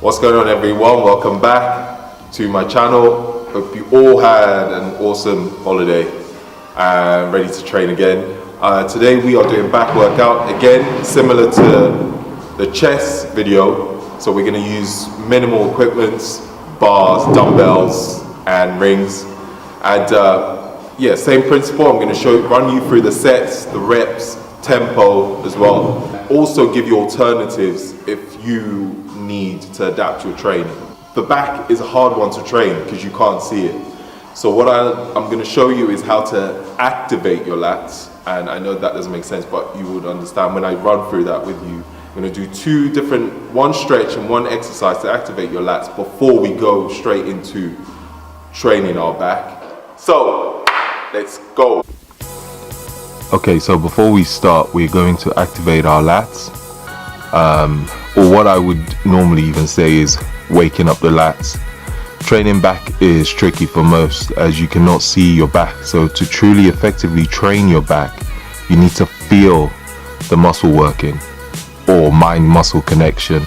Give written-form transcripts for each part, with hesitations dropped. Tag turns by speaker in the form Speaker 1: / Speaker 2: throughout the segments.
Speaker 1: What's going on, everyone? Welcome back to my channel. Hope you all had an awesome holiday and ready to train again. Today we are doing back workout again, similar to the chest video. So we're going to use minimal equipment, bars, dumbbells and rings, and yeah, same principle. I'm going to run you through the sets, the reps, tempo as well. Also give you alternatives if you need to adapt your training. The back is a hard one to train because you can't see it. So what I'm going to show you is how to activate your lats, and I know that doesn't make sense, but you would understand when I run through that with you. I'm going to do one stretch and one exercise to activate your lats before we go straight into training our back. So let's go.
Speaker 2: Okay, so before we start, we're going to activate our lats, or what I would normally even say is waking up the lats. Training back is tricky for most, as you cannot see your back. So to truly effectively train your back, you need to feel the muscle working, or mind-muscle connection.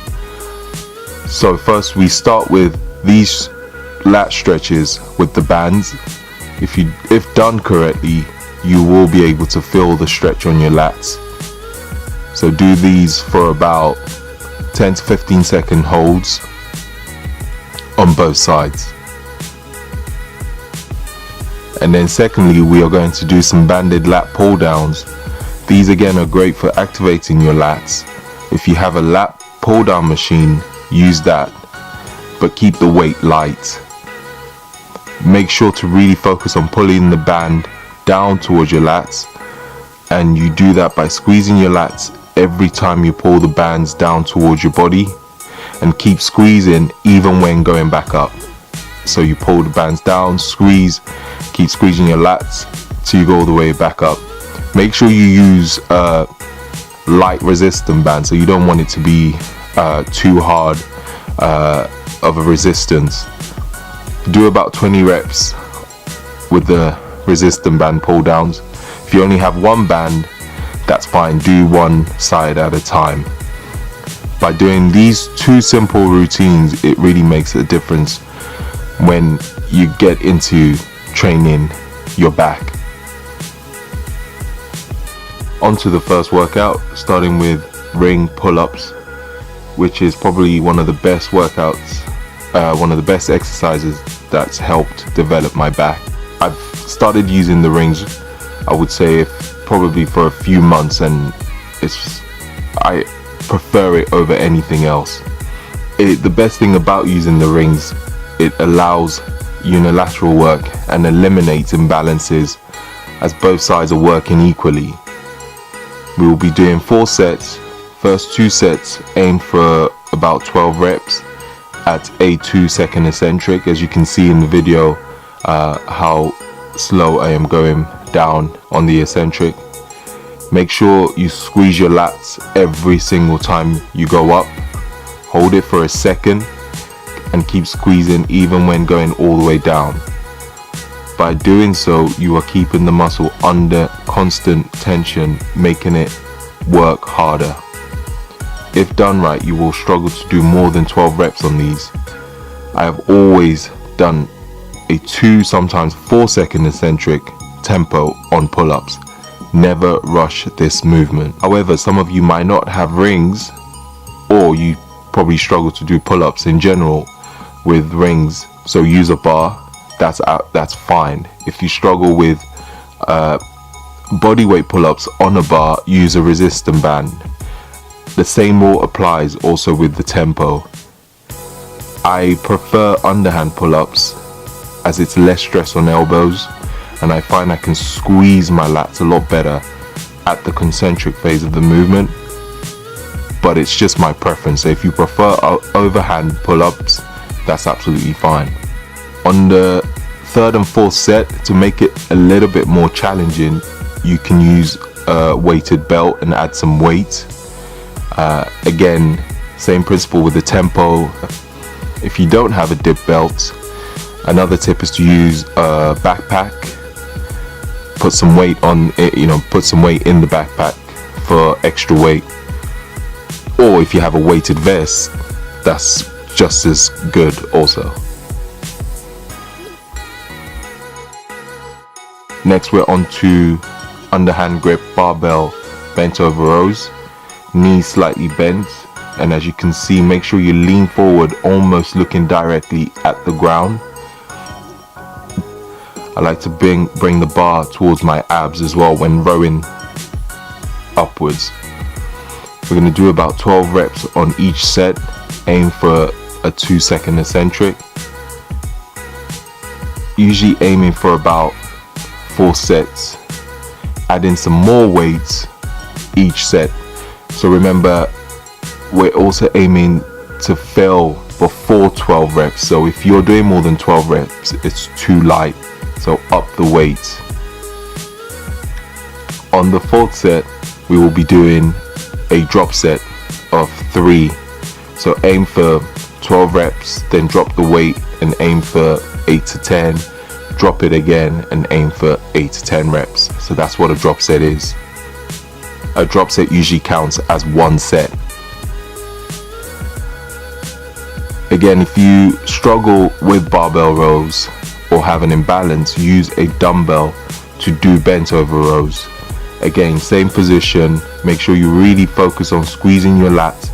Speaker 2: So first we start with these lat stretches with the bands. If done correctly, you will be able to feel the stretch on your lats. So do these for about 10 to 15 second holds on both sides. And then secondly, we are going to do some banded lat pull downs. These again are great for activating your lats. If you have a lat pull down machine, use that, but keep the weight light. Make sure to really focus on pulling the band down towards your lats, and you do that by squeezing your lats every time you pull the bands down towards your body, and keep squeezing even when going back up. So you pull the bands down, squeeze, keep squeezing your lats till you go all the way back up. Make sure you use light resistant band, so you don't want it to be too hard of a resistance. Do about 20 reps with the resistant band pull downs. If you only have one band, that's fine, do one side at a time. By doing these two simple routines, it really makes a difference when you get into training your back. On to the first workout, starting with ring pull-ups, which is probably one of the best workouts, one of the best exercises that's helped develop my back. I've started using the rings, I would say, probably for a few months, and I prefer it over anything else. The best thing about using the rings, it allows unilateral work and eliminates imbalances as both sides are working equally. We will be doing 4 sets. First 2 sets aim for about 12 reps at a 2-second eccentric. As you can see in the video, how slow I am going down on the eccentric. Make sure you squeeze your lats every single time you go up. Hold it for a second and keep squeezing even when going all the way down. By doing so, you are keeping the muscle under constant tension, making it work harder. If done right, you will struggle to do more than 12 reps on these. I have always done a 2, sometimes 4-second eccentric tempo on pull-ups. Never rush this movement. However, some of you might not have rings, or you probably struggle to do pull-ups in general with rings, so use a bar. That's fine. If you struggle with bodyweight pull-ups on a bar, use a resistant band. The same rule applies also with the tempo. I prefer underhand pull-ups as it's less stress on elbows, and I find I can squeeze my lats a lot better at the concentric phase of the movement, but it's just my preference. So if you prefer overhand pull-ups, that's absolutely fine. On the 3rd and 4th set, to make it a little bit more challenging, you can use a weighted belt and add some weight. Again, same principle with the tempo. If you don't have a dip belt, another tip is to use a backpack. Put some weight on it, put some weight in the backpack for extra weight. Or if you have a weighted vest, that's just as good also. Next we're on to underhand grip barbell bent over rows, knees slightly bent, and as you can see, make sure you lean forward, almost looking directly at the ground. I like to bring the bar towards my abs as well when rowing upwards. We're going to do about 12 reps on each set. Aim for a 2-second eccentric. Usually aiming for about 4 sets. Add in some more weights each set. So remember, we're also aiming to fail before 12 reps. So if you're doing more than 12 reps, it's too light. So up the weight. On the 4th set, we will be doing a drop set of 3. So aim for 12 reps, then drop the weight and aim for 8 to 10. Drop it again and aim for 8 to 10 reps. So that's what a drop set is. A drop set usually counts as 1 set. Again, if you struggle with barbell rows or have an imbalance, use a dumbbell to do bent over rows. Again, same position. Make sure you really focus on squeezing your lats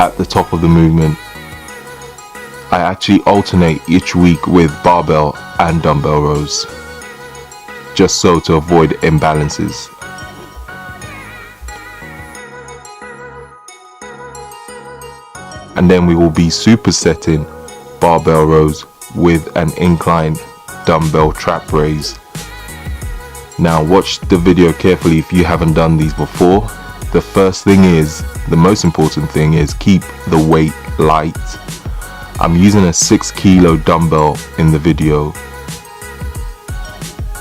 Speaker 2: at the top of the movement. I actually alternate each week with barbell and dumbbell rows, just so to avoid imbalances. And then we will be supersetting barbell rows with an inclined dumbbell trap raise. Now watch the video carefully if you haven't done these before. The first thing is, the most important thing is, keep the weight light. I'm using a 6 kilo dumbbell in the video.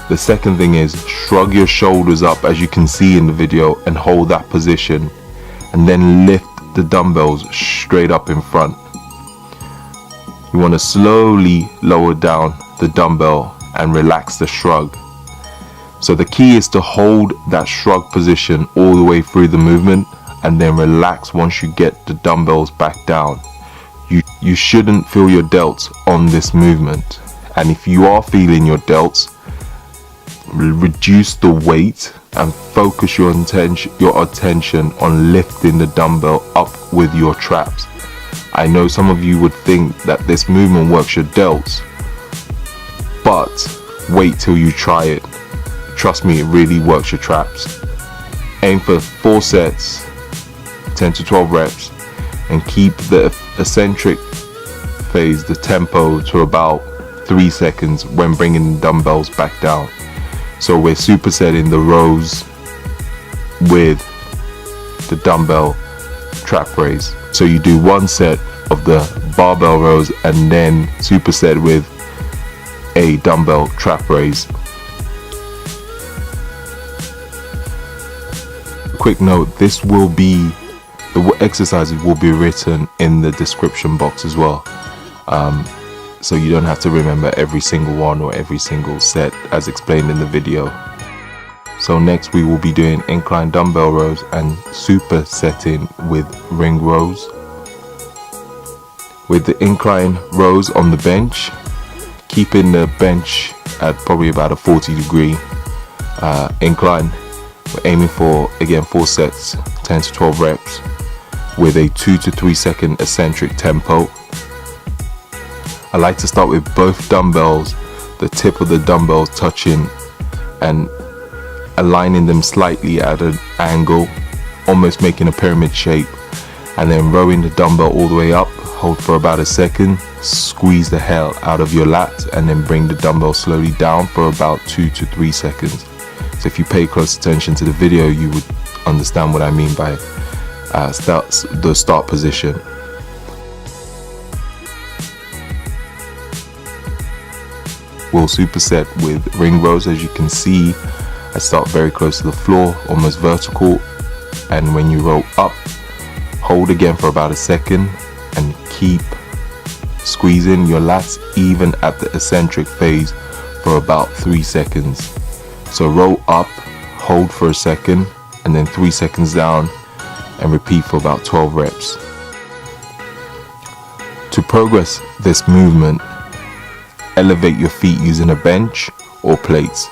Speaker 2: The second thing is, shrug your shoulders up as you can see in the video and hold that position, and then lift the dumbbells straight up in front. You want to slowly lower down the dumbbell and relax the shrug. So the key is to hold that shrug position all the way through the movement and then relax once you get the dumbbells back down. You shouldn't feel your delts on this movement, and if you are feeling your delts, reduce the weight and focus your attention on lifting the dumbbell up with your traps. I know some of you would think that this movement works your delts, but wait till you try it. Trust me, it really works your traps. Aim for 4 sets, 10 to 12 reps, and keep the eccentric phase, the tempo, to about 3 seconds when bringing the dumbbells back down. So we're supersetting the rows with the dumbbell trap raise. So you do 1 set of the barbell rows and then superset with a dumbbell trap raise. Quick note, the exercises will be written in the description box as well, so you don't have to remember every single one or every single set as explained in the video. So next we will be doing incline dumbbell rows and supersetting with ring rows. With the incline rows on the bench, keeping the bench at probably about a 40-degree incline. We're aiming for, again, 4 sets, 10 to 12 reps with a 2 to 3 second eccentric tempo. I like to start with both dumbbells, the tip of the dumbbells touching and aligning them slightly at an angle, almost making a pyramid shape, and then rowing the dumbbell all the way up. Hold for about a second, squeeze the hell out of your lats, and then bring the dumbbell slowly down for about 2 to 3 seconds. So if you pay close attention to the video, you would understand what I mean by the start position. We'll superset with ring rows. As you can see, I start very close to the floor, almost vertical, and when you roll up, hold again for about a second and keep squeezing your lats even at the eccentric phase for about 3 seconds. So roll up, hold for a second, and then 3 seconds down, and repeat for about 12 reps. To progress this movement, elevate your feet using a bench or plates.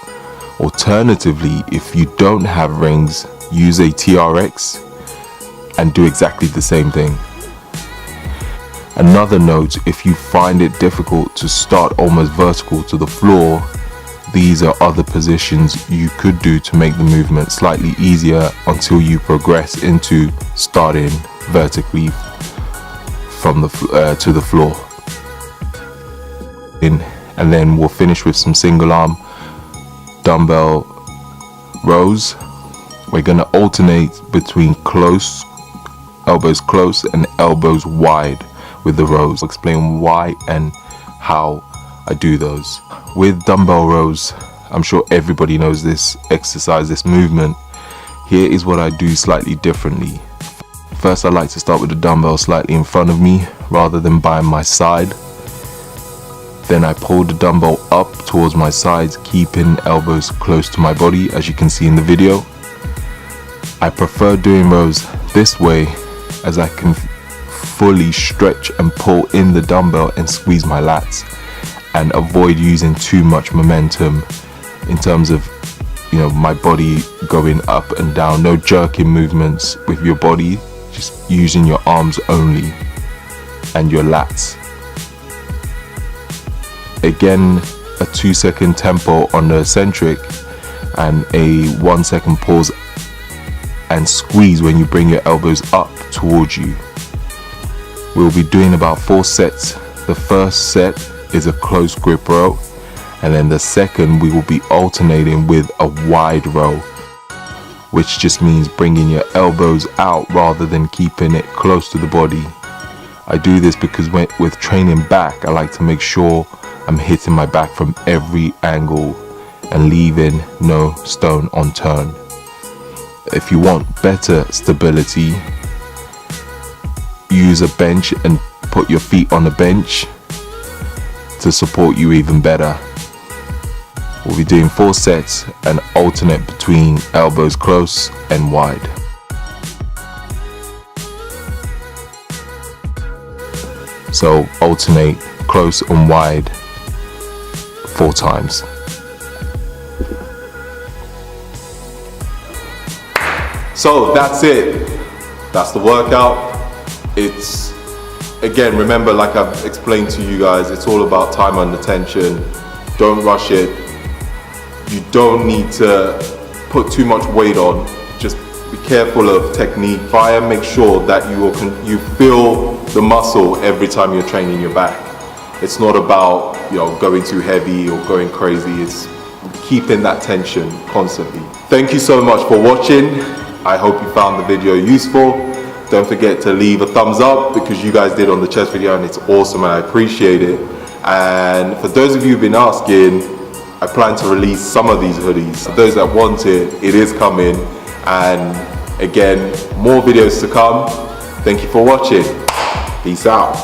Speaker 2: Alternatively, if you don't have rings, use a TRX and do exactly the same thing. Another note, if you find it difficult to start almost vertical to the floor, these are other positions you could do to make the movement slightly easier until you progress into starting vertically from the to the floor. And then we'll finish with some single arm dumbbell rows. We're going to alternate between elbows close and elbows wide with the rows. I'll explain why and how I do those. With dumbbell rows, I'm sure everybody knows this exercise, this movement. Here is what I do slightly differently. First, I like to start with the dumbbell slightly in front of me rather than by my side. Then I pull the dumbbell up towards my sides, keeping elbows close to my body, as you can see in the video. I prefer doing rows this way as I can fully stretch and pull in the dumbbell and squeeze my lats, and avoid using too much momentum in terms of, you know, my body going up and down. No jerking movements with your body, just using your arms only and your lats. Again, a 2-second tempo on the eccentric and a 1-second pause and squeeze when you bring your elbows up towards you. We'll be doing about 4 sets. The first set is a close grip row, and then the second we will be alternating with a wide row, which just means bringing your elbows out rather than keeping it close to the body. I do this because with training back, I like to make sure I'm hitting my back from every angle and leaving no stone unturned. If you want better stability, use a bench and put your feet on the bench to support you even better. We'll be doing 4 sets and alternate between elbows close and wide. So alternate close and wide 4 times.
Speaker 1: So that's it. That's the workout. It's, again, remember, like I've explained to you guys, it's all about time under tension. Don't rush it. You don't need to put too much weight on. Just be careful of technique. Try and make sure that you feel the muscle every time you're training your back. It's not about, you know, going too heavy or going crazy. It's keeping that tension constantly. Thank you so much for watching. I hope you found the video useful. Don't forget to leave a thumbs up because you guys did on the chest video and it's awesome and I appreciate it. And for those of you who've been asking, I plan to release some of these hoodies. For those that want it, it is coming. And again, more videos to come. Thank you for watching. Peace out.